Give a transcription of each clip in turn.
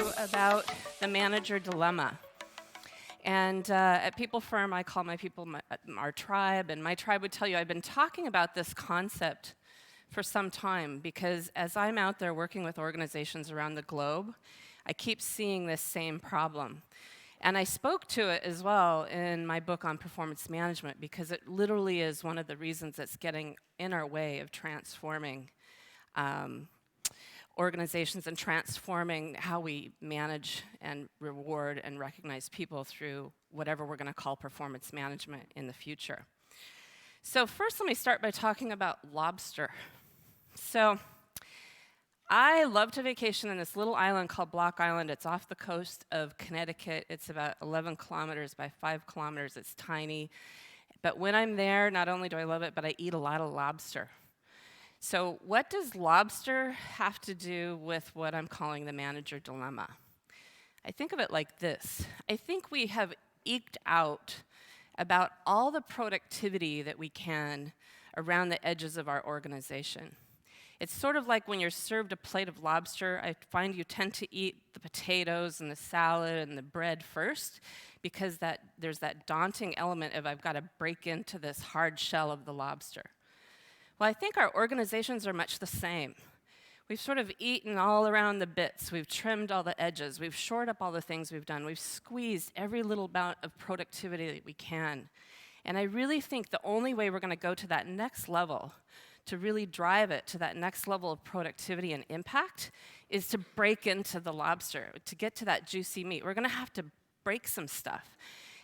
you about the manager dilemma. And at People Firm, I call my people our tribe, and my tribe would tell you I've been talking about this concept for some time because as I'm out there working with organizations around the globe, I keep seeing this same problem. And I spoke to it as well in my book on performance management because it literally is one of the reasons that's getting in our way of transforming organizations and transforming how we manage and reward and recognize people through whatever we're going to call performance management in the future. So first, let me start by talking about lobster. So I love to vacation in this little island called Block Island. It's off the coast of Connecticut. It's about 11 kilometers by 5 kilometers. It's tiny. But when I'm there, not only do I love it, but I eat a lot of lobster. So what does lobster have to do with what I'm calling the manager dilemma? I think of it like this. I think we have eked out about all the productivity that we can around the edges of our organization. It's sort of like when you're served a plate of lobster, I find you tend to eat the potatoes and the salad and the bread first because there's that daunting element of I've got to break into this hard shell of the lobster. Well, I think our organizations are much the same. We've sort of eaten all around the bits. We've trimmed all the edges. We've shored up all the things we've done. We've squeezed every little amount of productivity that we can. And I really think the only way we're going to go to that next level, to really drive it to that next level of productivity and impact, is to break into the lobster, to get to that juicy meat. We're going to have to break some stuff.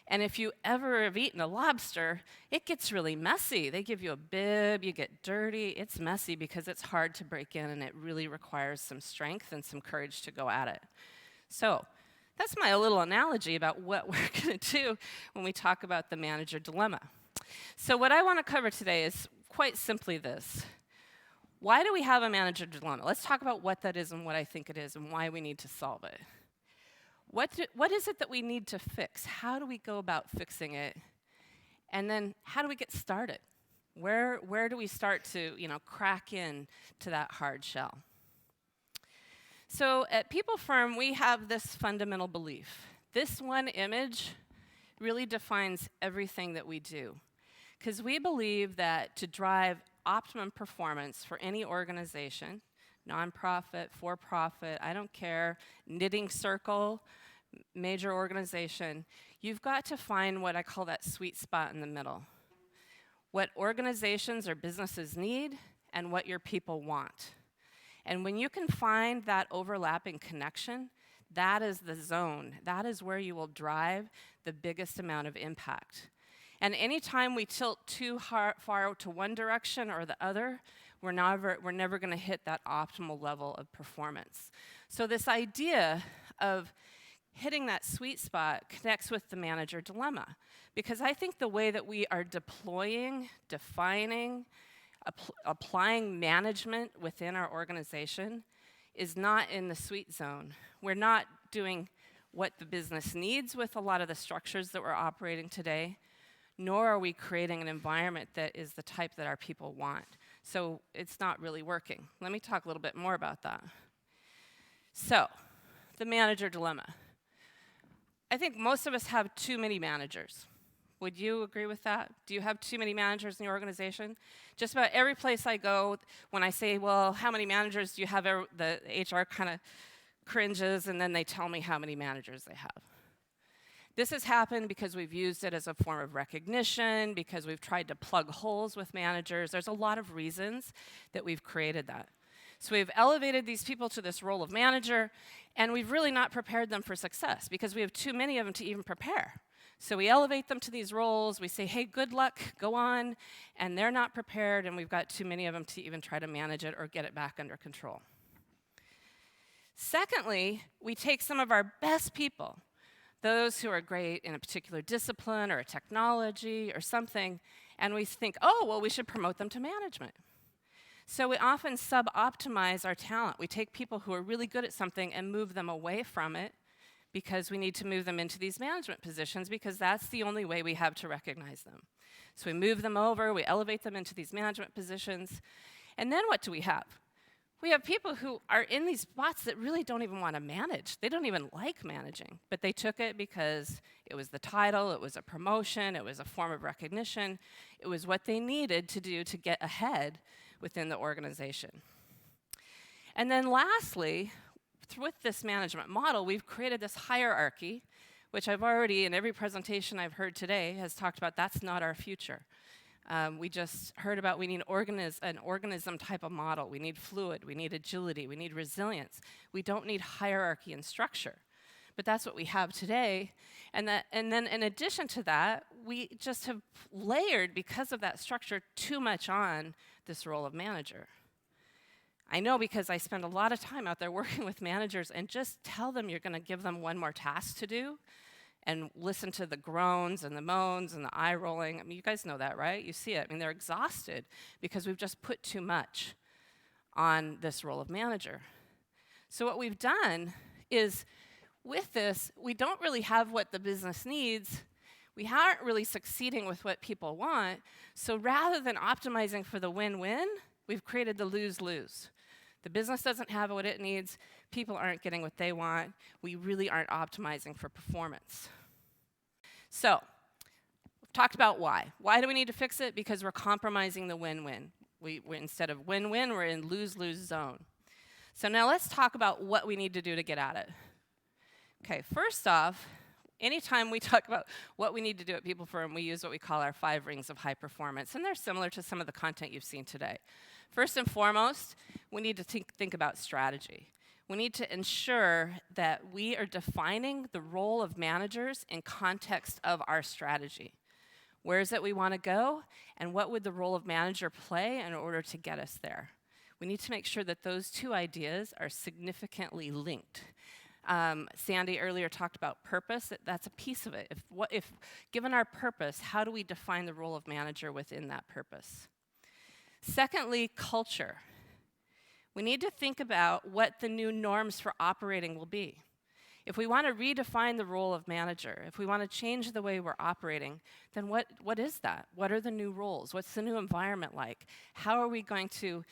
And if you ever have eaten a lobster, it gets really messy. They give you a bib, you get dirty. It's messy because it's hard to break in, and it really requires some strength and some courage to go at it. So that's my little analogy about what we're going to do when we talk about the manager dilemma. So what I want to cover today is quite simply this. Why do we have a manager dilemma? Let's talk about what that is and what I think it is and why we need to solve it. What is it that we need to fix? How do we go about fixing it? And then how do we get started? Where do we start to, crack in to that hard shell? So at People Firm, we have this fundamental belief. This one image really defines everything that we do. Because we believe that to drive optimum performance for any organization, nonprofit, for-profit, I don't care, knitting circle, major organization, you've got to find what I call that sweet spot in the middle. What organizations or businesses need and what your people want. And when you can find that overlapping connection, that is the zone. That is where you will drive the biggest amount of impact. And anytime we tilt too far to one direction or the other, we're never going to hit that optimal level of performance. So this idea of hitting that sweet spot connects with the manager dilemma. Because I think the way that we are deploying, defining, applying management within our organization is not in the sweet zone. We're not doing what the business needs with a lot of the structures that we're operating today, nor are we creating an environment that is the type that our people want. So it's not really working. Let me talk a little bit more about that. So, the manager dilemma. I think most of us have too many managers. Would you agree with that? Do you have too many managers in your organization? Just about every place I go, when I say, well, how many managers do you have, the HR kind of cringes, and then they tell me how many managers they have. This has happened because we've used it as a form of recognition, because we've tried to plug holes with managers. There's a lot of reasons that we've created that. So we've elevated these people to this role of manager, and we've really not prepared them for success because we have too many of them to even prepare. So we elevate them to these roles, we say, hey, good luck, go on, and they're not prepared, and we've got too many of them to even try to manage it or get it back under control. Secondly, we take some of our best people, those who are great in a particular discipline or a technology or something, and we think, oh, well, we should promote them to management. So we often sub-optimize our talent. We take people who are really good at something and move them away from it because we need to move them into these management positions because that's the only way we have to recognize them. So we move them over, we elevate them into these management positions, and then what do we have? We have people who are in these spots that really don't even want to manage. They don't even like managing, but they took it because it was the title, it was a promotion, it was a form of recognition, it was what they needed to do to get ahead within the organization. And then lastly, with this management model, we've created this hierarchy, which I've already, in every presentation I've heard today, has talked about that's not our future. We just heard about we need an organism type of model. We need fluid, we need agility, we need resilience. We don't need hierarchy and structure. But that's what we have today. And then in addition to that, we just have layered, because of that structure, too much on this role of manager. I know because I spend a lot of time out there working with managers and just tell them you're going to give them one more task to do and listen to the groans and the moans and the eye rolling. I mean, you guys know that, right? You see it. I mean, they're exhausted because we've just put too much on this role of manager. So what we've done is, with this, we don't really have what the business needs. We aren't really succeeding with what people want. So rather than optimizing for the win-win, we've created the lose-lose. The business doesn't have what it needs. People aren't getting what they want. We really aren't optimizing for performance. So, we've talked about why. Why do we need to fix it? Because we're compromising the win-win. We instead of win-win, we're in lose-lose zone. So now let's talk about what we need to do to get at it. Okay, first off, anytime we talk about what we need to do at People Firm, we use what we call our 5 rings of high performance, and they're similar to some of the content you've seen today. First and foremost, we need to think about strategy. We need to ensure that we are defining the role of managers in context of our strategy. Where is it we want to go, and what would the role of manager play in order to get us there? We need to make sure that those two ideas are significantly linked. Sandy earlier talked about purpose. That's a piece of it. If given our purpose, how do we define the role of manager within that purpose? Secondly, culture. We need to think about what the new norms for operating will be. If we want to redefine the role of manager, if we want to change the way we're operating, then what is that? What are the new roles? What's the new environment like? How are we going to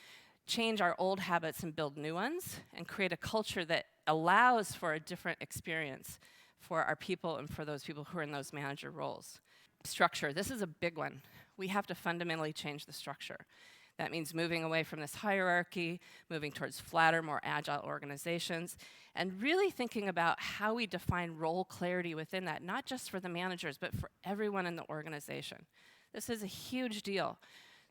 change our old habits and build new ones and create a culture that allows for a different experience for our people and for those people who are in those manager roles? Structure. This is a big one. We have to fundamentally change the structure. That means moving away from this hierarchy, moving towards flatter, more agile organizations, and really thinking about how we define role clarity within that, not just for the managers, but for everyone in the organization. This is a huge deal.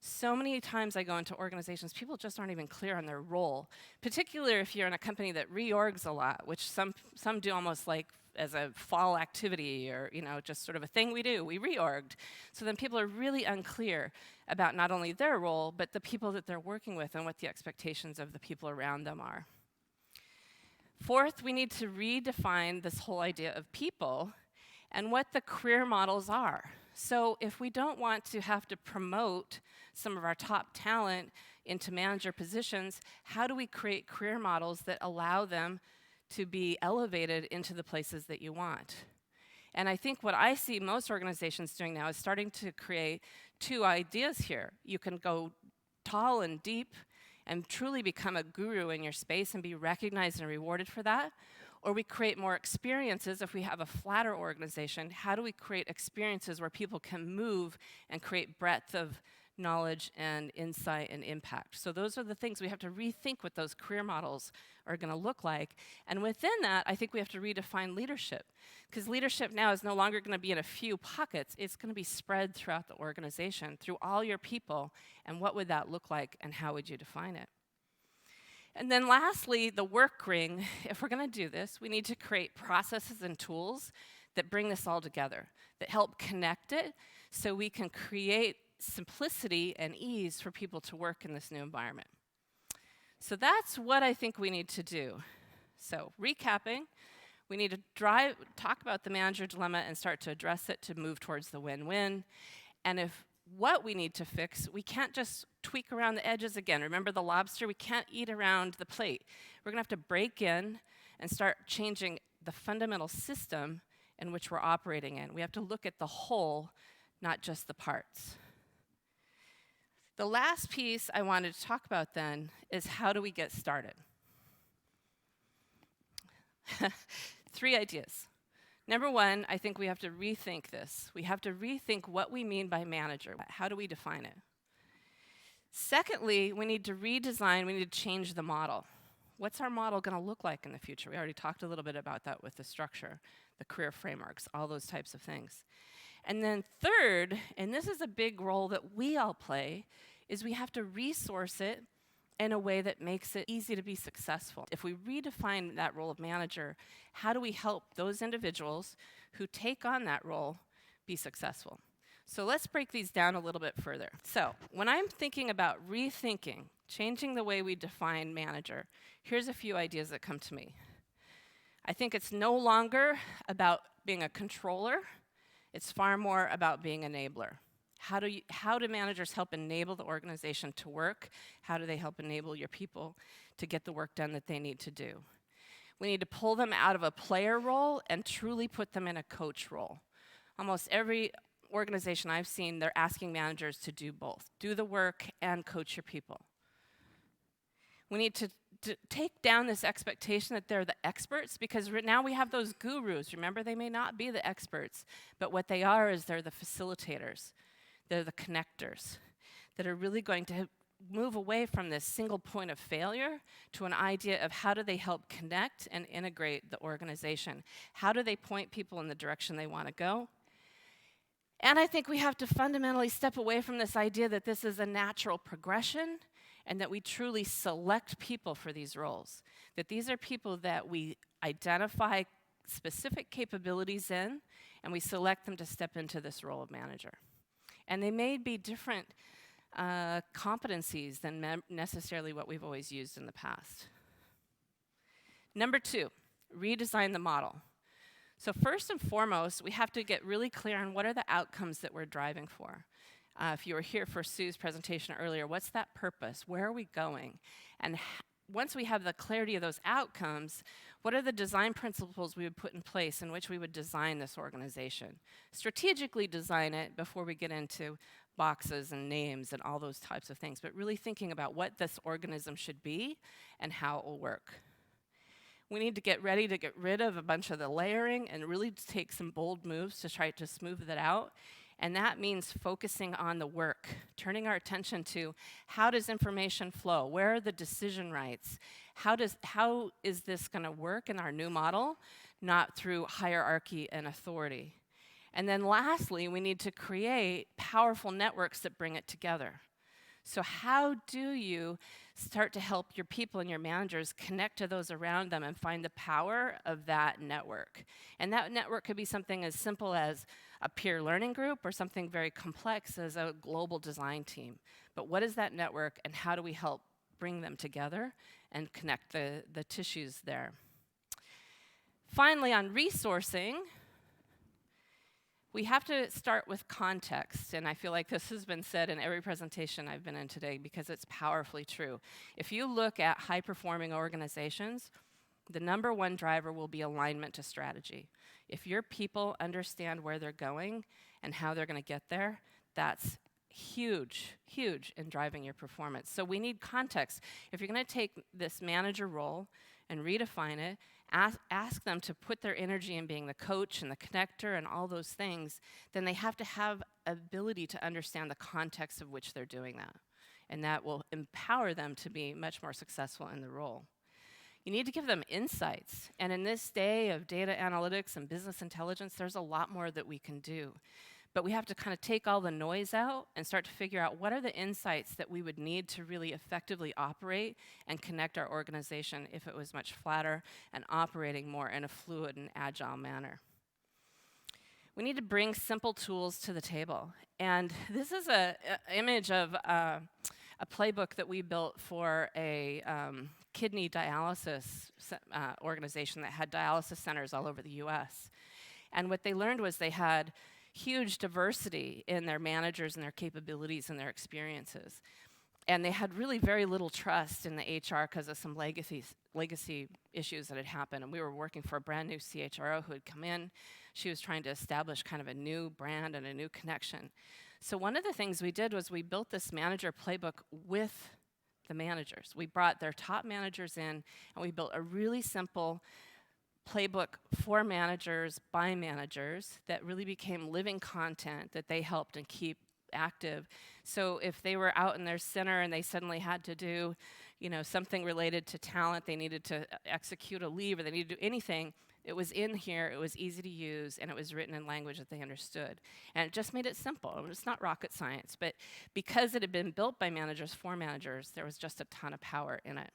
So many times I go into organizations, people just aren't even clear on their role, particularly if you're in a company that reorgs a lot, which some do almost like as a fall activity or, just sort of a thing we do. We reorged. So then people are really unclear about not only their role, but the people that they're working with and what the expectations of the people around them are. Fourth, we need to redefine this whole idea of people and what the career models are. So if we don't want to have to promote some of our top talent into manager positions, how do we create career models that allow them to be elevated into the places that you want? And I think what I see most organizations doing now is starting to create 2 ideas here. You can go tall and deep and truly become a guru in your space and be recognized and rewarded for that. Or we create more experiences. If we have a flatter organization, how do we create experiences where people can move and create breadth of knowledge and insight and impact? So those are the things we have to rethink what those career models are going to look like. And within that, I think we have to redefine leadership, because leadership now is no longer going to be in a few pockets. It's going to be spread throughout the organization, through all your people. And what would that look like, and how would you define it? And then lastly, the work ring. If we're going to do this, we need to create processes and tools that bring this all together, that help connect it so we can create simplicity and ease for people to work in this new environment. So that's what I think we need to do. So recapping, we need to talk about the manager dilemma and start to address it to move towards the win-win. And if what we need to fix, we can't just tweak around the edges again. Remember the lobster? We can't eat around the plate. We're going to have to break in and start changing the fundamental system in which we're operating in. We have to look at the whole, not just the parts. The last piece I wanted to talk about then is how do we get started? 3 ideas. Number 1, I think we have to rethink this. We have to rethink what we mean by manager. How do we define it? Secondly, we need to redesign, we need to change the model. What's our model going to look like in the future? We already talked a little bit about that with the structure, the career frameworks, all those types of things. And then third, and this is a big role that we all play, is we have to resource it in a way that makes it easy to be successful. If we redefine that role of manager, how do we help those individuals who take on that role be successful? So let's break these down a little bit further. So when I'm thinking about rethinking, changing the way we define manager, here's a few ideas that come to me. I think it's no longer about being a controller. It's far more about being an enabler. How do managers help enable the organization to work? How do they help enable your people to get the work done that they need to do? We need to pull them out of a player role and truly put them in a coach role. Almost every organization I've seen, they're asking managers to do both. Do the work and coach your people. We need to take down this expectation that they're the experts, because now we have those gurus. Remember, they may not be the experts, but what they are is they're the facilitators. They're the connectors that are really going to move away from this single point of failure to an idea of how do they help connect and integrate the organization? How do they point people in the direction they want to go? And I think we have to fundamentally step away from this idea that this is a natural progression and that we truly select people for these roles. That these are people that we identify specific capabilities in and we select them to step into this role of manager. And they may be different competencies than necessarily what we've always used in the past. Number 2, redesign the model. So first and foremost, we have to get really clear on what are the outcomes that we're driving for. If you were here for Sue's presentation earlier, what's that purpose? Where are we going? And once we have the clarity of those outcomes, what are the design principles we would put in place in which we would design this organization? Strategically design it before we get into boxes and names and all those types of things, but really thinking about what this organism should be and how it will work. We need to get ready to get rid of a bunch of the layering and really take some bold moves to try to smooth that out. And that means focusing on the work, turning our attention to how does information flow? Where are the decision rights? How is this going to work in our new model? Not through hierarchy and authority. And then lastly, we need to create powerful networks that bring it together. So how do you start to help your people and your managers connect to those around them and find the power of that network? And that network could be something as simple as a peer learning group or something very complex as a global design team. But what is that network and how do we help bring them together and connect the tissues there? Finally, on resourcing, we have to start with context, and I feel like this has been said in every presentation I've been in today because it's powerfully true. If you look at high-performing organizations, the number one driver will be alignment to strategy. If your people understand where they're going and how they're going to get there, that's huge, huge in driving your performance. So we need context. If you're going to take this manager role and redefine it, ask them to put their energy in being the coach and the connector and all those things, then they have to have ability to understand the context of which they're doing that. And that will empower them to be much more successful in the role. You need to give them insights. And in this day of data analytics and business intelligence, there's a lot more that we can do. But we have to kind of take all the noise out and start to figure out what are the insights that we would need to really effectively operate and connect our organization if it was much flatter and operating more in a fluid and agile manner. We need to bring simple tools to the table. And this is an image of a playbook that we built for a kidney dialysis organization that had dialysis centers all over the US. And what they learned was they had huge diversity in their managers and their capabilities and their experiences. And they had really very little trust in the HR because of some legacy issues that had happened. And we were working for a brand new CHRO who had come in. She was trying to establish kind of a new brand and a new connection. So one of the things we did was we built this manager playbook with the managers. We brought their top managers in, and we built a really simple playbook for managers by managers that really became living content that they helped and keep active. So if they were out in their center and they suddenly had to do, something related to talent, they needed to execute a leave or they needed to do anything, it was in here, it was easy to use, and it was written in language that they understood. And it just made it simple. It's not rocket science, but because it had been built by managers for managers, there was just a ton of power in it.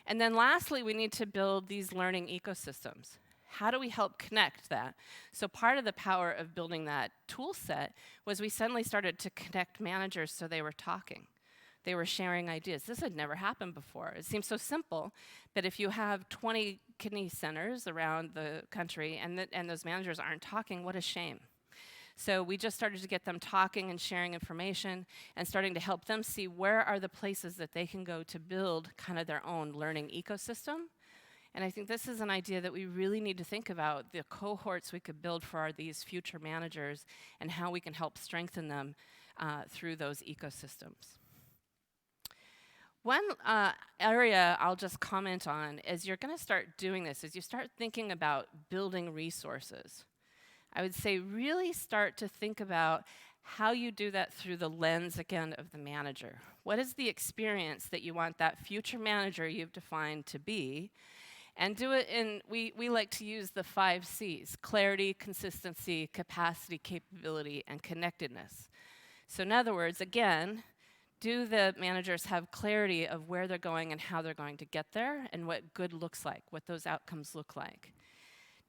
And then lastly, we need to build these learning ecosystems. How do we help connect that? So part of the power of building that tool set was we suddenly started to connect managers so they were talking. They were sharing ideas. This had never happened before. It seems so simple, but if you have 20 kidney centers around the country and those managers aren't talking, what a shame. So we just started to get them talking and sharing information and starting to help them see where are the places that they can go to build kind of their own learning ecosystem. And I think this is an idea that we really need to think about, the cohorts we could build for these future managers and how we can help strengthen them through those ecosystems. One area I'll just comment on as you're going to start doing this, is you start thinking about building resources. I would say really start to think about how you do that through the lens, again, of the manager. What is the experience that you want that future manager you've defined to be? And do it in, we like to use the 5 C's: clarity, consistency, capacity, capability, and connectedness. So in other words, again, do the managers have clarity of where they're going and how they're going to get there and what good looks like, what those outcomes look like?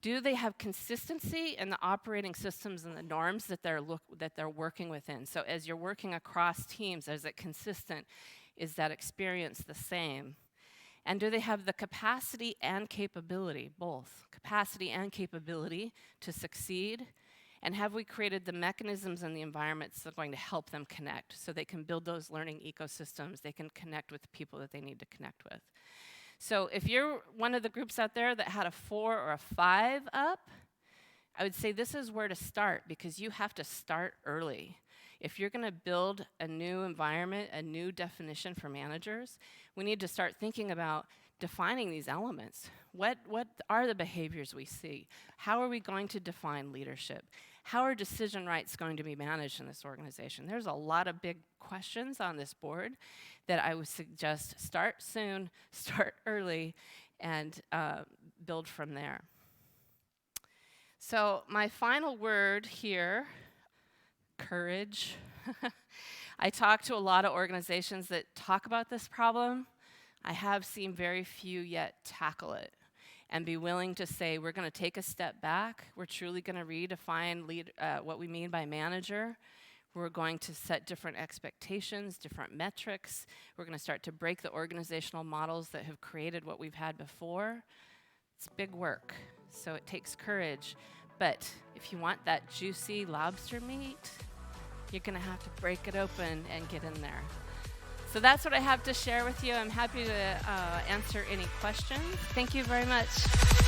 Do they have consistency in the operating systems and the norms that they're working within? So as you're working across teams, is it consistent? Is that experience the same? And do they have the capacity and capability, both capacity and capability, to succeed? And have we created the mechanisms and the environments that are going to help them connect so they can build those learning ecosystems, they can connect with the people that they need to connect with? So if you're one of the groups out there that had a 4 or a 5 up, I would say this is where to start, because you have to start early. If you're going to build a new environment, a new definition for managers, we need to start thinking about defining these elements. What are the behaviors we see? How are we going to define leadership? How are decision rights going to be managed in this organization? There's a lot of big questions on this board that I would suggest start soon, start early, and build from there. So my final word here, courage. I talk to a lot of organizations that talk about this problem. I have seen very few yet tackle it and be willing to say, we're going to take a step back. We're truly going to redefine what we mean by manager. We're going to set different expectations, different metrics. We're going to start to break the organizational models that have created what we've had before. It's big work, so it takes courage. But if you want that juicy lobster meat, you're going to have to break it open and get in there. So that's what I have to share with you. I'm happy to answer any questions. Thank you very much.